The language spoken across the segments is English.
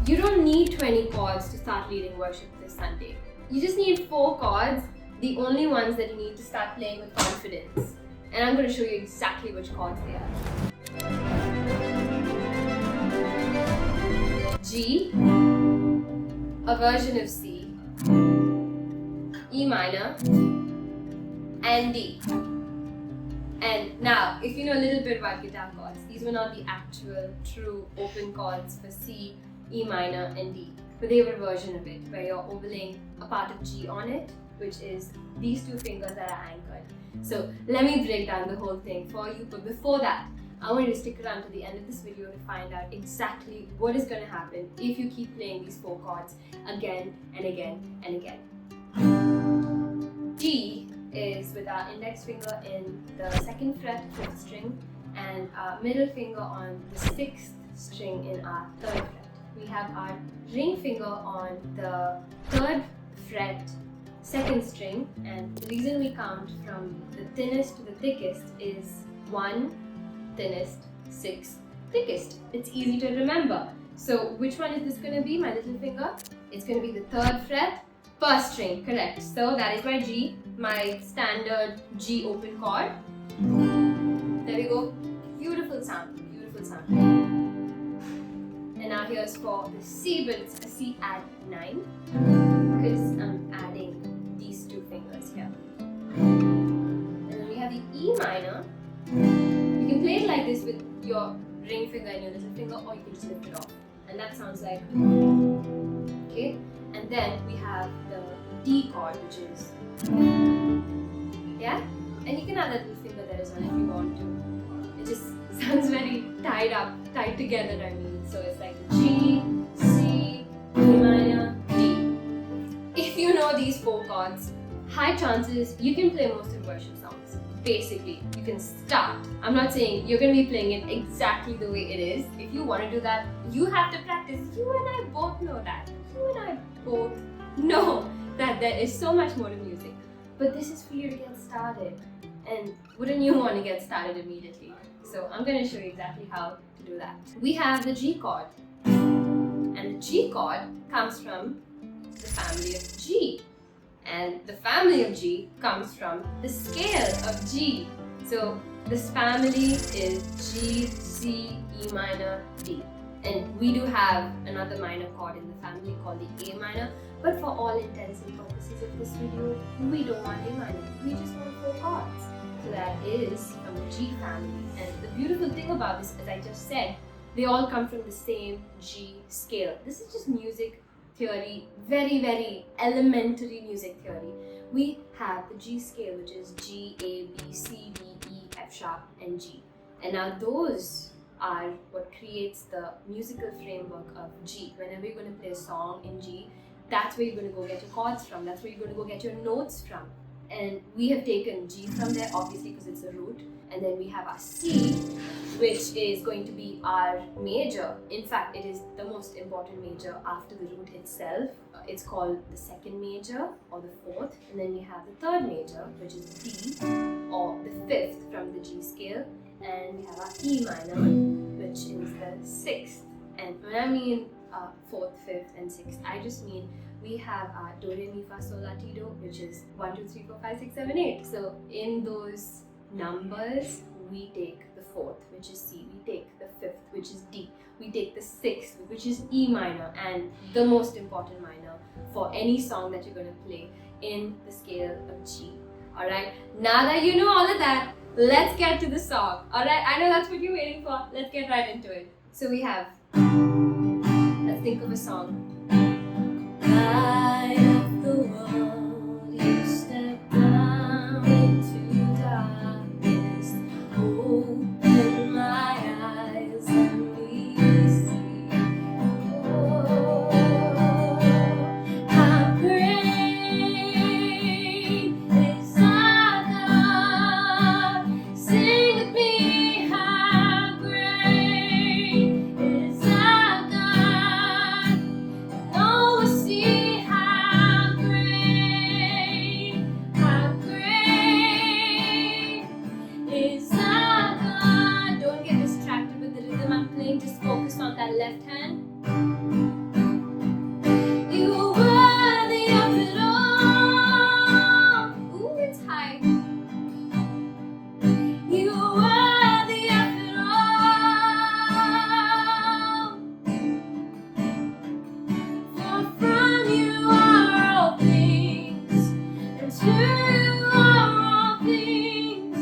You don't need 20 chords to start leading worship this Sunday. You just need 4 chords, the only ones that you need to start playing with confidence. And I'm going to show you exactly which chords they are. G, a version of C, E minor, and D. And now, if you know a little bit about guitar chords, these were not the actual, true open chords for C, E minor, and D. But they were a version of it, where you're overlaying a part of G on it, which is these 2 fingers that are anchored. So let me break down the whole thing for you, but before that, I want you to stick around to the end of this video to find out exactly what is going to happen if you keep playing these 4 chords again and again and again. G is with our index finger in the 2nd fret, 5th string, and our middle finger on the 6th string in our 3rd fret. We have our ring finger on the 3rd fret, 2nd string, and the reason we count from the thinnest to the thickest is 1, thinnest, 6, thickest. It's easy to remember. So which one is this going to be, my little finger? It's going to be the 3rd fret, 1st string, correct. So that is my G, my standard G open chord. There we go. Beautiful sound, beautiful sound. And now here's for the C, but it's a C add 9 because I'm adding these 2 fingers here. And then we have the E minor. You can play it like this with your ring finger and your little finger, or you can just lift it off. And that sounds like, okay. And then we have the D chord, which is, yeah? And you can add that little finger there as well if you want to. It just sounds very tied together, I mean. So it's like G, C, E minor, D. If you know these 4 chords, high chances you can play most of worship songs. Basically, you can start. I'm not saying you're going to be playing it exactly the way it is. If you want to do that, you have to practice. You and I both know that. You and I both know that there is so much more to music. But this is for you to get started. And wouldn't you want to get started immediately? So I'm going to show you exactly how to do that. We have the G chord. And the G chord comes from the family of G. And the family of G comes from the scale of G. So this family is G, C, E minor, D. And we do have another minor chord in the family called the A minor. But for all intents and purposes of this video, we don't want A minor. We just want 4 chords. So that is from the G family. And the beautiful thing about this, as I just said, they all come from the same G scale. This is just music theory, very, very elementary music theory. We have the G scale, which is G, A, B, C, D, E, F sharp, and G. And now those are what creates the musical framework of G. Whenever you're going to play a song in G, that's where you're going to go get your chords from. That's where you're going to go get your notes from. And we have taken G from there, obviously, because it's a root. And then we have our C, which is going to be our major. In fact, it is the most important major after the root itself. It's called the 2nd major or the 4th. And then we have the 3rd major, which is D, or the 5th from the G scale. And we have our E minor, which is the 6th. And when I mean 4th, 5th, and 6th, I just mean we have our Do, Re, Mi, Fa, Sol, La, Ti, Do, which is 1, 2, 3, 4, 5, 6, 7, 8. So in those numbers, we take the 4th, which is C, we take the 5th, which is D, we take the 6th, which is E minor, and the most important minor for any song that you're going to play in the scale of G. Alright, now that you know all of that, let's get to the song. Alright, I know that's what you're waiting for. Let's get right into it. So we have, let's think of a song. Light of the world, you step down into darkness. Open my eyes and we see. Oh, how great is our God. Sing with me, how great is our God. To you are all things,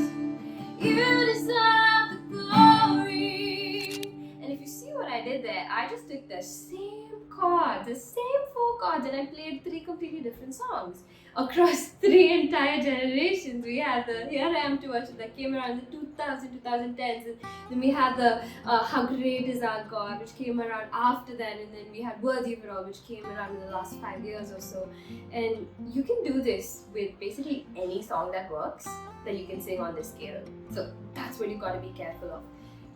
you deserve the glory. And if you see what I did there, I just took the same chords, the same 4 chords, and I played 3 completely different songs across 3 entire generations. We had the Here I Am to Worship that came around in the 2010s, and then we had the How Great Is Our God, which came around after that, and then we had Worthy of It All, which came around in the last 5 years or so. And you can do this with basically any song that works that you can sing on this scale. So that's what you gotta be careful of.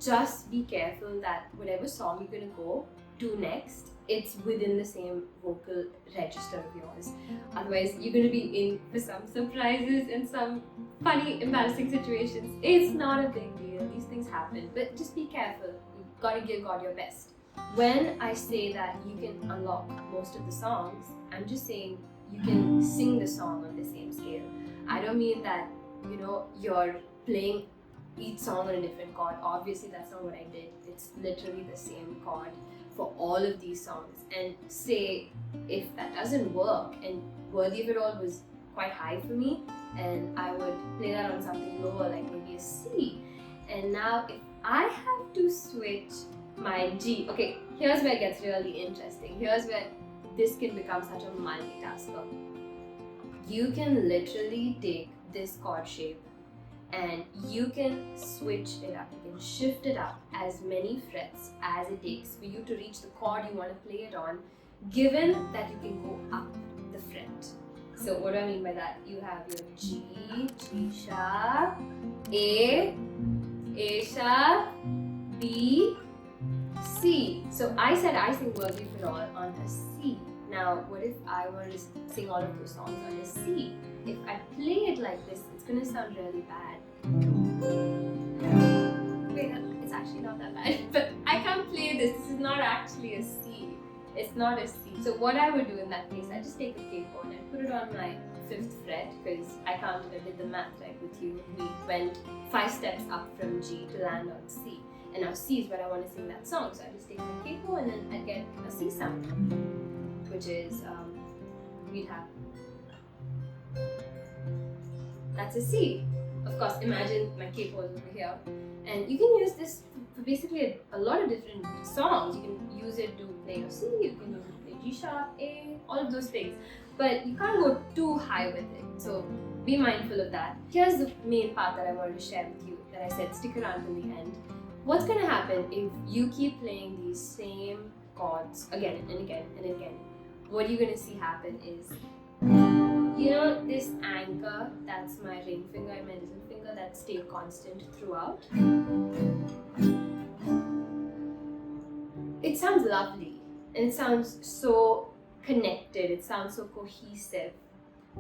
Just be careful that whatever song you're gonna go to next, it's within the same vocal register of yours. Otherwise, you're gonna be in for some surprises and some funny, embarrassing situations. It's not a big deal. These things happen, but just be careful. You've gotta give God your best. When I say that you can unlock most of the songs, I'm just saying you can sing the song on the same scale. I don't mean that, you're playing each song on a different chord. Obviously, that's not what I did. It's literally the same chord for all of these songs. And say if that doesn't work, and Worthy of It All was quite high for me, and I would play that on something lower, like maybe a C. And now if I have to switch my G, okay, here's where it gets really interesting. Here's where this can become such a multitasker. You can literally take this chord shape and you can switch it up, you can shift it up as many frets as it takes for you to reach the chord you want to play it on, given that you can go up the fret. So what do I mean by that? You have your G, G sharp, A sharp, B, C. So I said I sing Worthy of It All on a C. Now, what if I want to sing all of those songs on a C? If I play it like this, it's going to sound really bad. Wait, it's actually not that bad. But I can't play this. This is not actually a C. It's not a C. So what I would do in that case, I just take a capo and I put it on my 5th fret, because I did the math right with you. We went 5 steps up from G to land on C. And now C is where I want to sing that song. So I just take my capo and then I get a C sound, which is, we'd have, that's a C. Of course, imagine my capo is over here. And you can use this for basically a lot of different songs. You can use it to play your C, you can use it to play G sharp, A, all of those things. But you can't go too high with it. So be mindful of that. Here's the main part that I wanted to share with you, that I said stick around till the end. What's going to happen if you keep playing these same chords again and again and again? What you're going to see happen is, this anchor, that's my ring finger and my little finger, that stay constant throughout. It sounds lovely and it sounds so connected, it sounds so cohesive.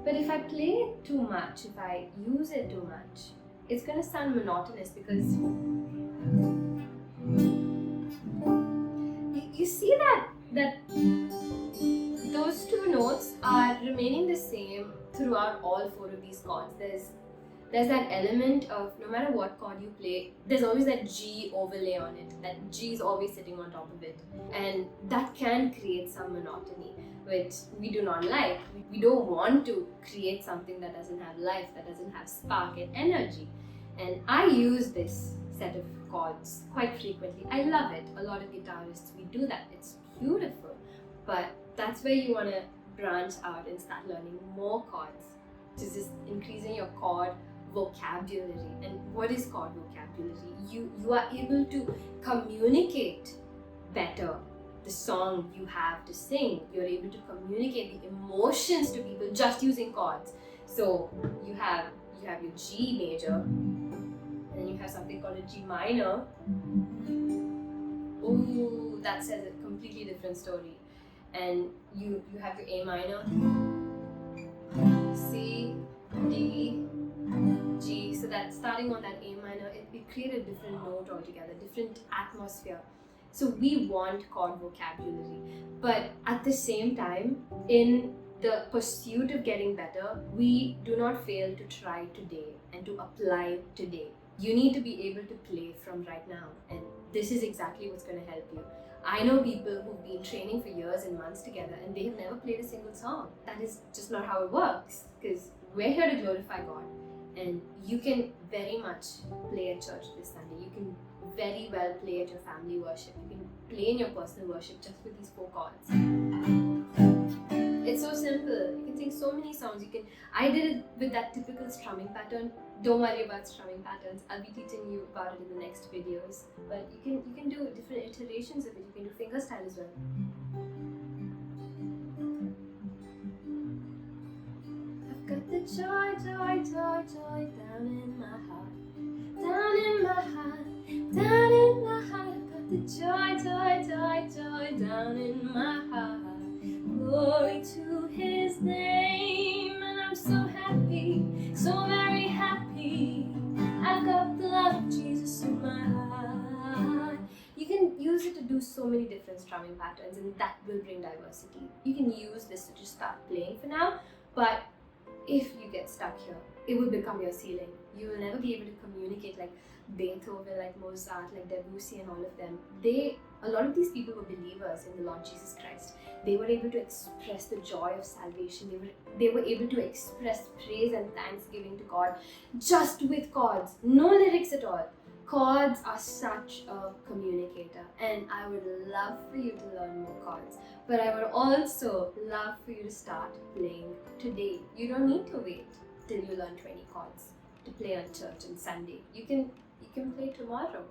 But if I play it too much, if I use it too much, it's going to sound monotonous, because you see that those 2 notes are remaining the same throughout all 4 of these chords. There's that element of no matter what chord you play, there's always that G overlay on it. That G is always sitting on top of it. And that can create some monotony, which we do not like. We don't want to create something that doesn't have life, that doesn't have spark and energy. And I use this set of chords quite frequently. I love it. A lot of guitarists, we do that. It's beautiful. But that's where you want to branch out and start learning more chords, to just increasing your chord vocabulary. And what is chord vocabulary? You are able to communicate better the song you have to sing. You're able to communicate the emotions to people just using chords. So you have your G major, and then you have something called a G minor. Ooh, that says a completely different story. And you have your A minor, C, D, G. So that starting on that A minor, it created a different note altogether, different atmosphere. So we want chord vocabulary, but at the same time, in the pursuit of getting better, we do not fail to try today and to apply today. You need to be able to play from right now, and this is exactly what's going to help you. I know people who've been training for years and months together and they have never played a single song. That is just not how it works, because we're here to glorify God, and you can very much play at church this Sunday. You can very well play at your family worship. You can play in your personal worship just with these 4 chords. It's so simple. You can sing so many songs. I did it with that typical strumming pattern. Don't worry about strumming patterns. I'll be teaching you about it in the next videos. But you can do different iterations of it. You can do fingerstyle as well. I've got the joy, joy, joy, joy down in my heart. Down in my heart, down in my heart. I've got the joy, joy, joy, joy down in my heart. Glory to His name, and I'm so happy, so very happy. I've got the love of Jesus in my heart. You can use it to do so many different strumming patterns, and that will bring diversity. You can use this to just start playing for now, but if you get stuck here, it will become your ceiling. You will never be able to communicate like Beethoven, like Mozart, like Debussy and all of them. A lot of these people were believers in the Lord Jesus Christ. They were able to express the joy of salvation. They were able to express praise and thanksgiving to God just with chords, no lyrics at all. Chords are such a communicator, and I would love for you to learn more chords. But I would also love for you to start playing today. You don't need to wait till you learn 20 chords to play on church on Sunday. You can play tomorrow.